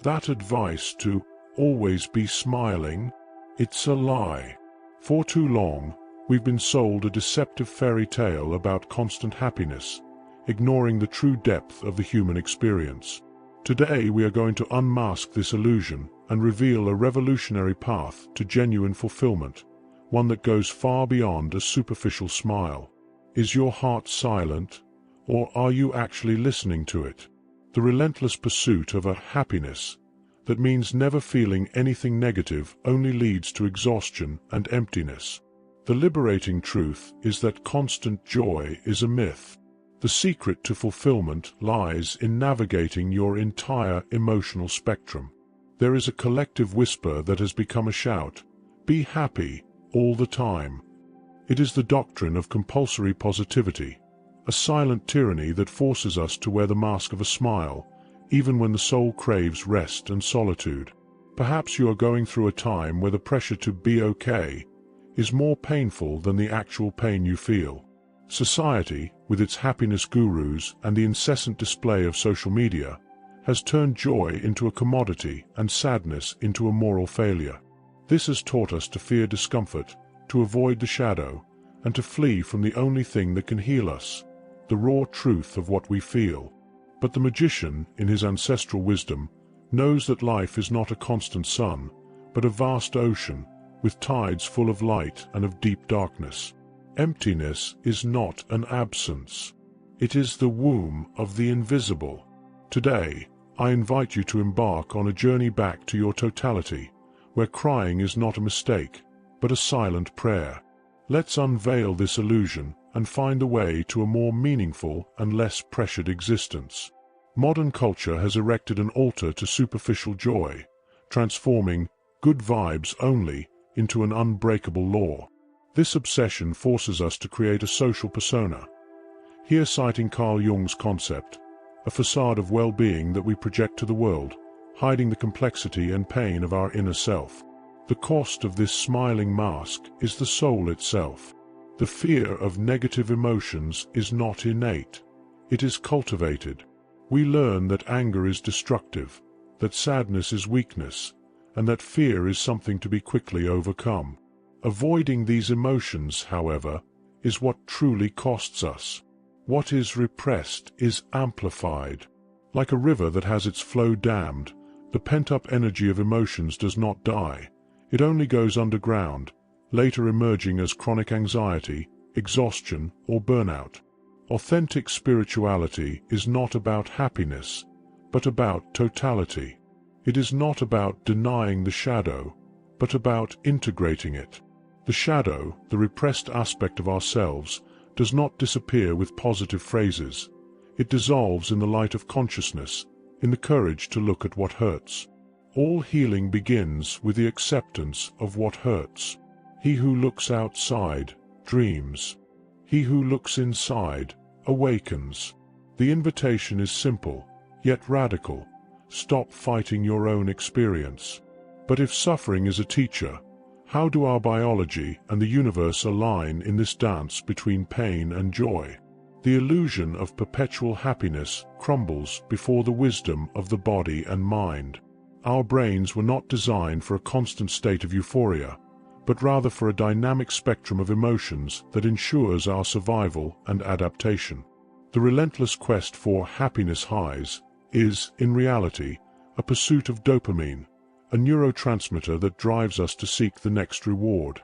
That advice to always be smiling, it's a lie. For too long, we've been sold a deceptive fairy tale about constant happiness, ignoring the true depth of the human experience. Today we are going to unmask this illusion and reveal a revolutionary path to genuine fulfillment, one that goes far beyond a superficial smile. Is your heart silent, or are you actually listening to it? The relentless pursuit of a happiness that means never feeling anything negative only leads to exhaustion and emptiness. The liberating truth is that constant joy is a myth. The secret to fulfillment lies in navigating your entire emotional spectrum. There is a collective whisper that has become a shout: be happy all the time. It is the doctrine of compulsory positivity, a silent tyranny that forces us to wear the mask of a smile, even when the soul craves rest and solitude. Perhaps you are going through a time where the pressure to be okay is more painful than the actual pain you feel. Society, with its happiness gurus and the incessant display of social media, has turned joy into a commodity and sadness into a moral failure. This has taught us to fear discomfort, to avoid the shadow, and to flee from the only thing that can heal us, the raw truth of what we feel. But the magician, in his ancestral wisdom, knows that life is not a constant sun, but a vast ocean, with tides full of light and of deep darkness. Emptiness is not an absence. It is the womb of the invisible. Today, I invite you to embark on a journey back to your totality, where crying is not a mistake, but a silent prayer. Let's unveil this illusion and find a way to a more meaningful and less pressured existence. Modern culture has erected an altar to superficial joy, transforming good vibes only into an unbreakable law. This obsession forces us to create a social persona. Here, citing Carl Jung's concept, a facade of well-being that we project to the world, hiding the complexity and pain of our inner self. The cost of this smiling mask is the soul itself. The fear of negative emotions is not innate. It is cultivated. We learn that anger is destructive, that sadness is weakness, and that fear is something to be quickly overcome. Avoiding these emotions, however, is what truly costs us. What is repressed is amplified. Like a river that has its flow dammed, the pent-up energy of emotions does not die. It only goes underground, later emerging as chronic anxiety, exhaustion, or burnout. Authentic spirituality is not about happiness, but about totality. It is not about denying the shadow, but about integrating it. The shadow, the repressed aspect of ourselves, does not disappear with positive phrases. It dissolves in the light of consciousness, in the courage to look at what hurts. All healing begins with the acceptance of what hurts. He who looks outside dreams. He who looks inside awakens. The invitation is simple, yet radical. Stop fighting your own experience. But if suffering is a teacher, how do our biology and the universe align in this dance between pain and joy? The illusion of perpetual happiness crumbles before the wisdom of the body and mind. Our brains were not designed for a constant state of euphoria, but rather for a dynamic spectrum of emotions that ensures our survival and adaptation. The relentless quest for happiness highs is, in reality, a pursuit of dopamine, a neurotransmitter that drives us to seek the next reward.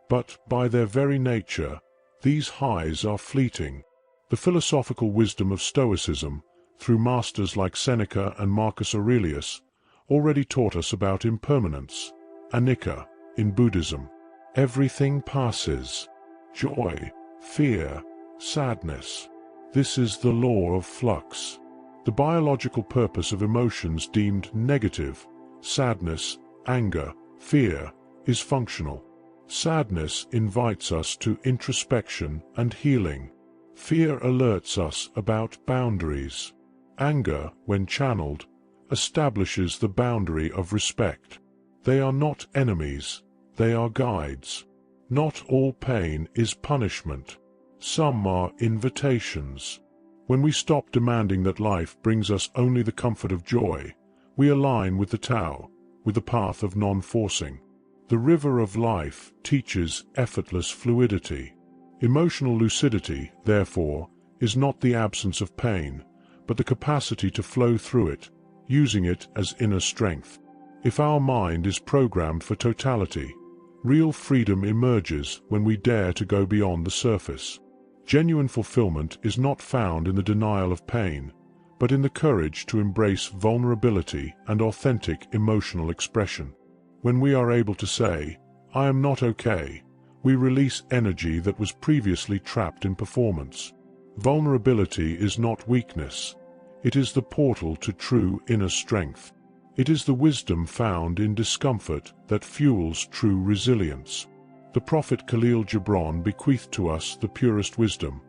But, by their very nature, these highs are fleeting. The philosophical wisdom of Stoicism, through masters like Seneca and Marcus Aurelius, already taught us about impermanence, anicca, in Buddhism. Everything passes. Joy, fear, sadness. This is the law of flux. The biological purpose of emotions deemed negative, sadness, anger, fear, is functional. Sadness invites us to introspection and healing. Fear alerts us about boundaries. Anger, when channeled, establishes the boundary of respect. They are not enemies, they are guides. Not all pain is punishment. Some are invitations. When we stop demanding that life brings us only the comfort of joy, We align with the Tao, with the path of non-forcing. The river of life teaches effortless fluidity. Emotional lucidity, therefore, is not the absence of pain, but the capacity to flow through it, using it as inner strength. If our mind is programmed for totality, real freedom emerges when we dare to go beyond the surface. Genuine fulfillment is not found in the denial of pain, but in the courage to embrace vulnerability and authentic emotional expression. When we are able to say, "I am not okay," we release energy that was previously trapped in performance. Vulnerability is not weakness. It is the portal to true inner strength. It is the wisdom found in discomfort that fuels true resilience. The Prophet Khalil Gibran bequeathed to us the purest wisdom.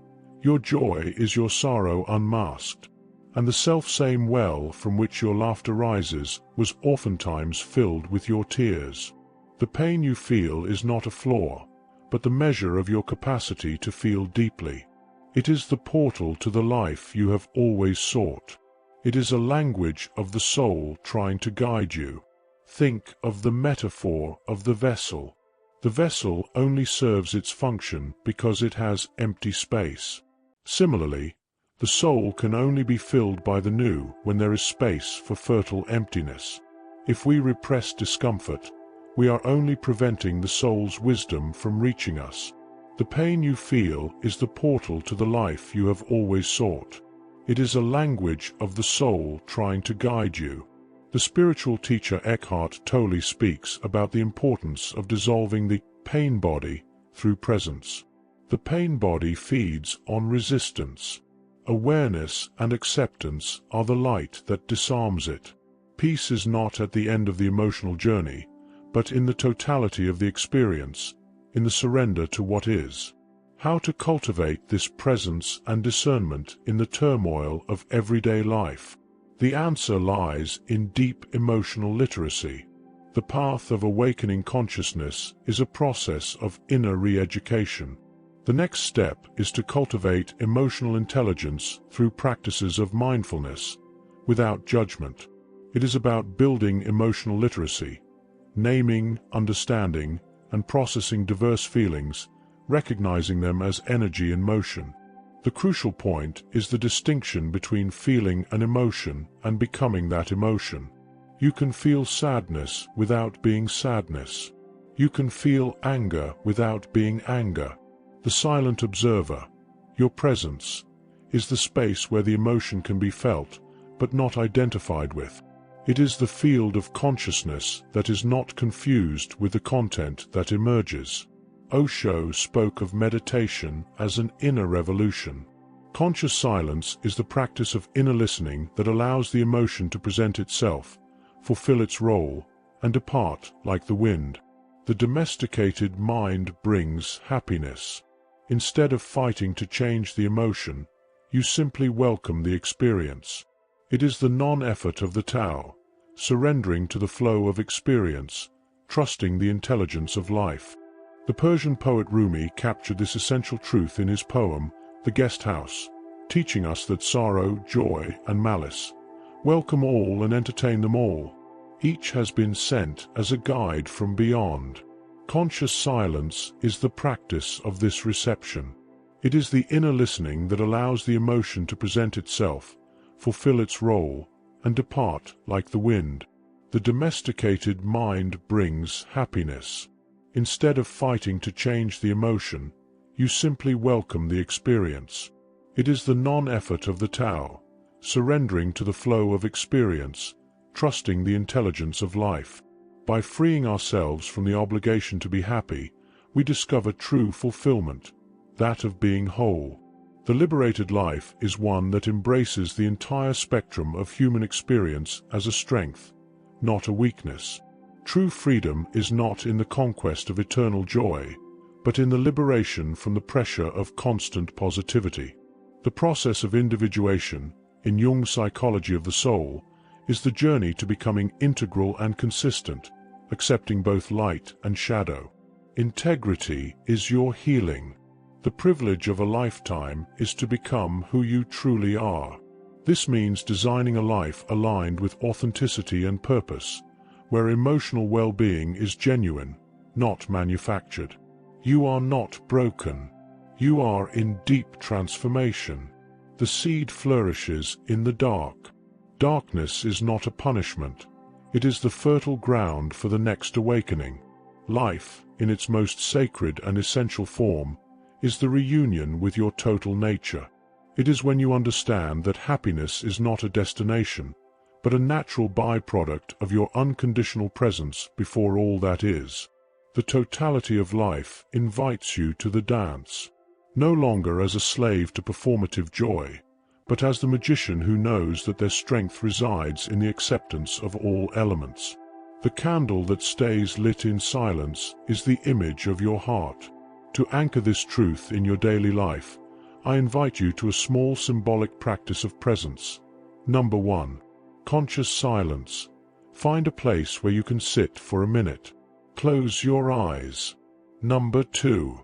Your joy is your sorrow unmasked, and the self-same well from which your laughter rises was oftentimes filled with your tears. The pain you feel is not a flaw, but the measure of your capacity to feel deeply. It is the portal to the life you have always sought. It is a language of the soul trying to guide you. Think of the metaphor of the vessel. The vessel only serves its function because it has empty space. Similarly, the soul can only be filled by the new when there is space for fertile emptiness. If we repress discomfort, we are only preventing the soul's wisdom from reaching us. The pain you feel is the portal to the life you have always sought. It is a language of the soul trying to guide you. The spiritual teacher Eckhart Tolle speaks about the importance of dissolving the pain body through presence. The pain body feeds on resistance. Awareness and acceptance are the light that disarms it. Peace is not at the end of the emotional journey, but in the totality of the experience, in the surrender to what is. How to cultivate this presence and discernment in the turmoil of everyday life? The answer lies in deep emotional literacy. The path of awakening consciousness is a process of inner re-education. The next step is to cultivate emotional intelligence through practices of mindfulness, without judgment. It is about building emotional literacy, naming, understanding, and processing diverse feelings, recognizing them as energy in motion. The crucial point is the distinction between feeling an emotion and becoming that emotion. You can feel sadness without being sadness. You can feel anger without being anger. The silent observer, your presence, is the space where the emotion can be felt, but not identified with. It is the field of consciousness that is not confused with the content that emerges. Osho spoke of meditation as an inner revolution. Conscious silence is the practice of inner listening that allows the emotion to present itself, fulfill its role, and depart like the wind. The domesticated mind brings happiness. Instead of fighting to change the emotion, you simply welcome the experience. It is the non-effort of the Tao, surrendering to the flow of experience, trusting the intelligence of life. The Persian poet Rumi captured this essential truth in his poem, The Guest House, teaching us that sorrow, joy, and malice, welcome all and entertain them all. Each has been sent as a guide from beyond. Conscious silence is the practice of this reception. It is the inner listening that allows the emotion to present itself, fulfill its role, and depart like the wind. The domesticated mind brings happiness. Instead of fighting to change the emotion, you simply welcome the experience. It is the non-effort of the Tao, surrendering to the flow of experience, trusting the intelligence of life. By freeing ourselves from the obligation to be happy, we discover true fulfillment, that of being whole. The liberated life is one that embraces the entire spectrum of human experience as a strength, not a weakness. True freedom is not in the conquest of eternal joy, but in the liberation from the pressure of constant positivity. The process of individuation, in Jung's psychology of the soul, is the journey to becoming integral and consistent, accepting both light and shadow. Integrity is your healing. The privilege of a lifetime is to become who you truly are. This means designing a life aligned with authenticity and purpose, where emotional well-being is genuine, not manufactured. You are not broken. You are in deep transformation. The seed flourishes in the dark. Darkness is not a punishment. It is the fertile ground for the next awakening. Life, in its most sacred and essential form, is the reunion with your total nature. It is when you understand that happiness is not a destination, but a natural byproduct of your unconditional presence before all that is. The totality of life invites you to the dance, no longer as a slave to performative joy, but as the magician who knows that their strength resides in the acceptance of all elements. The candle that stays lit in silence is the image of your heart. To anchor this truth in your daily life, I invite you to a small symbolic practice of presence. Number 1. Conscious silence. Find a place where you can sit for a minute. Close your eyes. Number 2.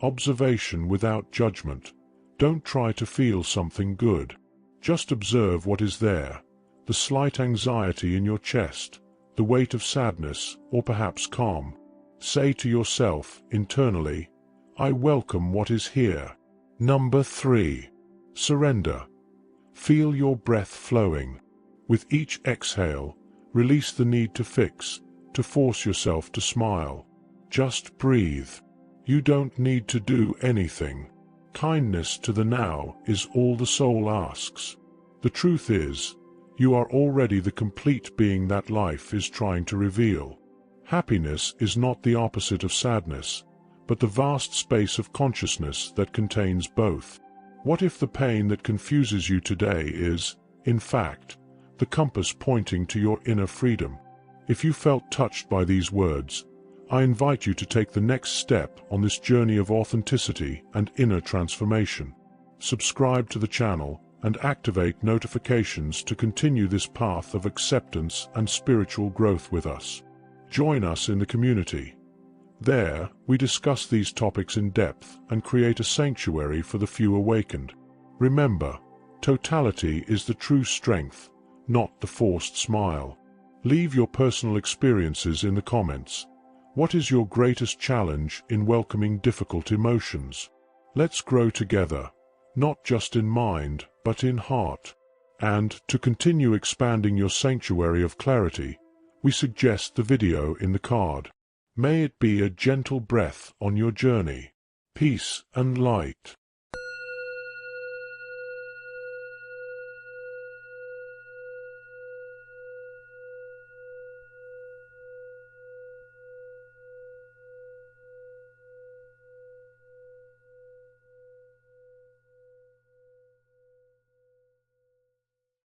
Observation without judgment. Don't try to feel something good. Just observe what is there, the slight anxiety in your chest, the weight of sadness, or perhaps calm. Say to yourself, internally, I welcome what is here. Number 3. Surrender. Feel your breath flowing. With each exhale, release the need to fix, to force yourself to smile. Just breathe. You don't need to do anything. Kindness to the now is all the soul asks. The truth is, you are already the complete being that life is trying to reveal. Happiness is not the opposite of sadness, but the vast space of consciousness that contains both. What if the pain that confuses you today is, in fact, the compass pointing to your inner freedom? If you felt touched by these words, I invite you to take the next step on this journey of authenticity and inner transformation. Subscribe to the channel and activate notifications to continue this path of acceptance and spiritual growth with us. Join us in the community. There, we discuss these topics in depth and create a sanctuary for the few awakened. Remember, totality is the true strength, not the forced smile. Leave your personal experiences in the comments. What is your greatest challenge in welcoming difficult emotions? Let's grow together, not just in mind, but in heart. And, to continue expanding your sanctuary of clarity, we suggest the video in the card. May it be a gentle breath on your journey. Peace and light.